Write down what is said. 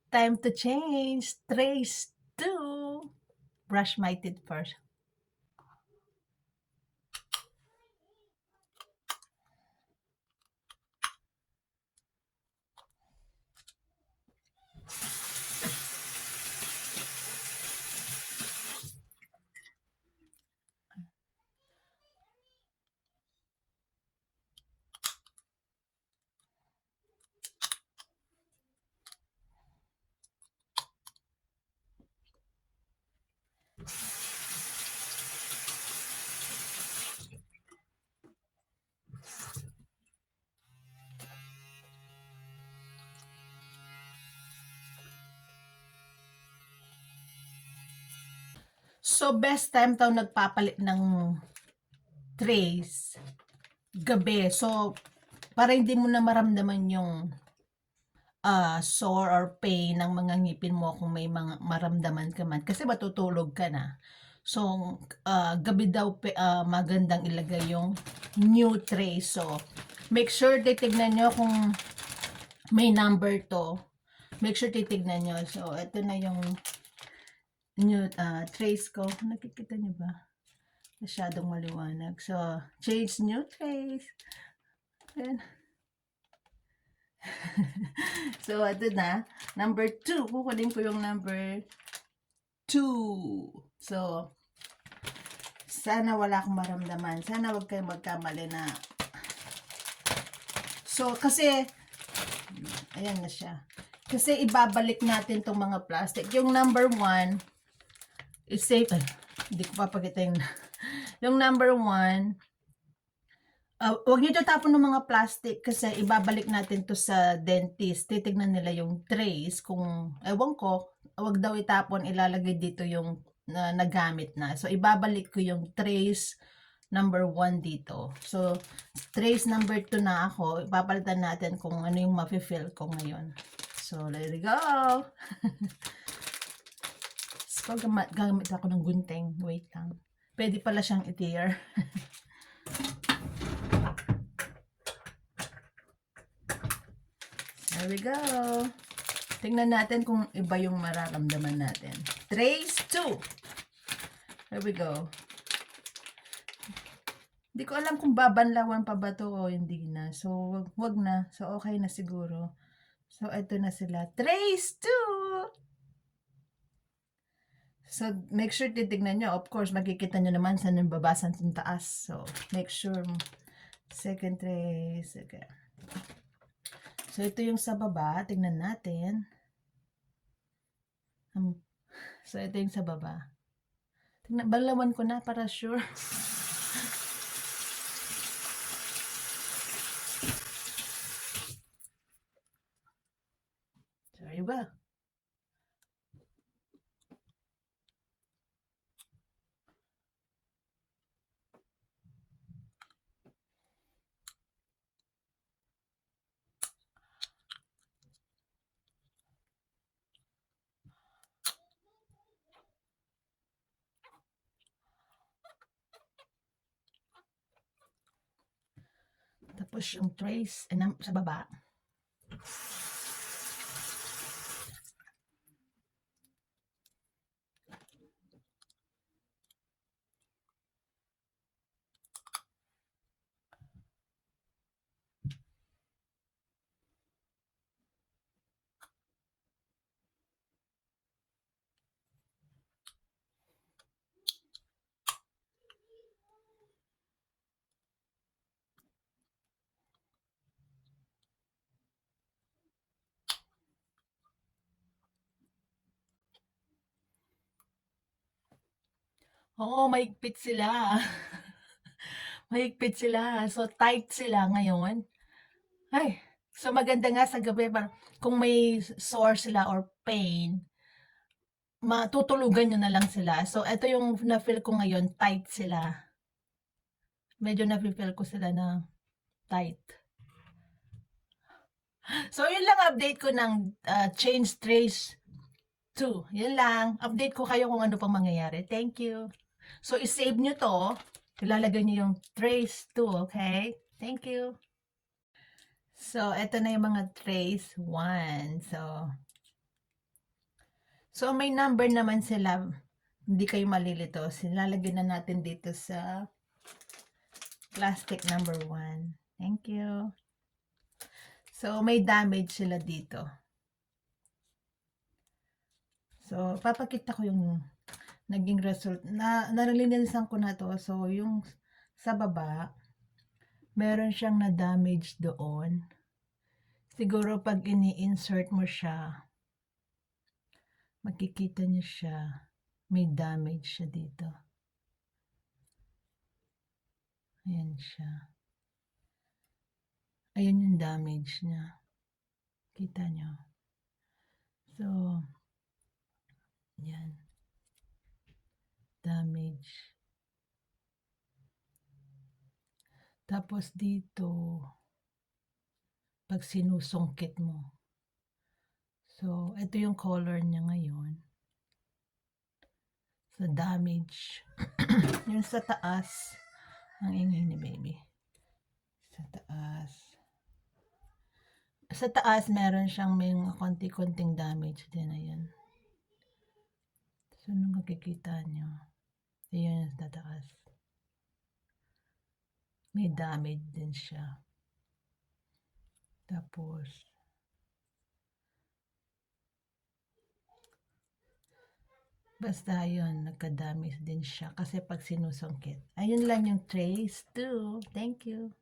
Time to change. Trace 2. Brush my teeth first. So, best time daw nagpapalit ng trays, gabi. So, para hindi mo na maramdaman yung sore or pain ng mga ngipin mo kung may mga maramdaman ka man. Kasi matutulog ka na. So, gabi daw magandang ilagay yung new tray. So, make sure titignan nyo kung may number to. Make sure titignan nyo. So, ito na yung new trays ko. Nakikita nyo ba? Masyadong maliwanag. So, change new trays. Ayan. So, ito na. Number 2. Kukunin ko yung number 2. So, sana wala akong maramdaman. Sana wag kayong magkamali na. So, kasi, ayan na siya. Kasi ibabalik natin tong mga plastic. Yung number 1 is safe. Ay, hindi ko papakita yung number 1. Huwag nyo tapon ng mga plastic kasi ibabalik natin to sa dentist. Titignan nila yung trays kung, ewan ko, huwag daw itapon, ilalagay dito yung nagamit na. So, ibabalik ko yung trays number 1 dito. So, trays number 2 na ako. Ipapalitan natin kung ano yung mafe-fill ko ngayon. So, let it go! So, gamit ako ng gunting. Wait lang. Pwede pala siyang i-tear. There we go. Tingnan natin kung iba yung mararamdaman natin. Trace 2. There we go. Hindi ko alam kung babanlawan pa ba to o hindi na. So, wag na. So, okay na siguro. So, ito na sila. Trace 2. So, make sure titignan nyo. Of course, makikita nyo naman saan yung babasan sa taas. So, make sure. Second trace. Okay. So, ito yung sa baba. Tingnan natin. So, ito yung sa baba. Tingnan, balawan ko na para sure. Sorry ba? Tapos yung trace sa baba. Oo, mahigpit sila. Mahigpit sila. So, tight sila ngayon. Ay, so maganda nga sa gabi, kung may sore sila or pain, matutulugan nyo na lang sila. So, ito yung na-feel ko ngayon, tight sila. Medyo na-feel ko sila na tight. So, yun lang update ko ng change trace 2. Yun lang. Update ko kayo kung ano pang mangyayari. Thank you. So, isave nyo to. Ilalagay nyo yung trace 2, okay? Thank you. So, eto na yung mga trace 1. So, So, may number naman sila. Hindi kayo malilito. Silalagyan na natin dito sa plastic number 1. Thank you. So, may damage sila dito. So, papakita ko yung naging result. Nalilinisan ko na to. So, yung sa baba, meron siyang na-damage doon. Siguro pag ini-insert mo siya, makikita niyo siya. May damage siya dito. Ayan siya. Ayan yung damage niya. Kita niyo. So, yan. Damage. Tapos dito, pag sinusungkit mo. So, ito yung color niya ngayon. So, damage. Yung sa taas, ang ingay ni baby. Sa taas. Sa taas, meron siyang may konti-konting damage din. Ayan. So, nung makikita nyo, ayan sa taas. May damage din siya. Tapos, basta yun, nagka-damage din siya. Kasi pag sinusungkit. Ayun lang yung trace too. Thank you.